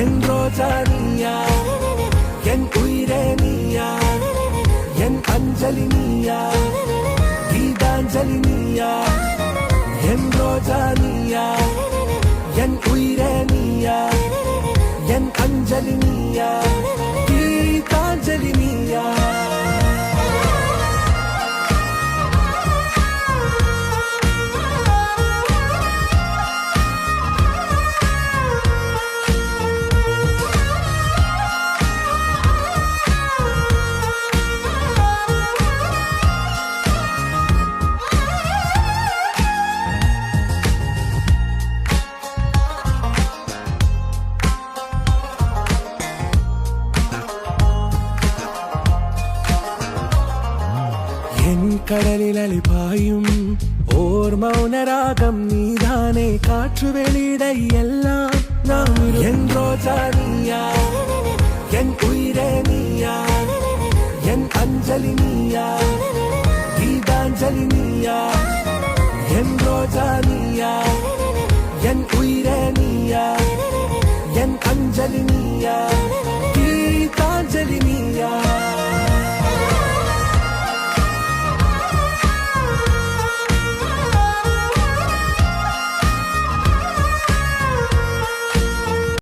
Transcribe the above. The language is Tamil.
என் ரோஜா நீயா, என் உயிரே நீயா, என் அஞ்சலி நீயா, கீதாஞ்சலி நீயா, என் ரோஜா நீயா, என் உயிரே நீயா, என் அஞ்சலி நீயா, கீதாஞ்சலி நீயா. என் கடலில் அலிபாயும் ஓர் மௌன ராகம் நீதானே, காற்று வெளியிட எல்லாம் நாம். என் ரோஜா நீயா, என் உயிரே நீயா, என் அஞ்சலி நீயா, கீதாஞ்சலி நீயா, என் ரோஜா நீயா, என் உயிரே நீயா, என் அஞ்சலி நீயா, கீதாஞ்சலி நீயா.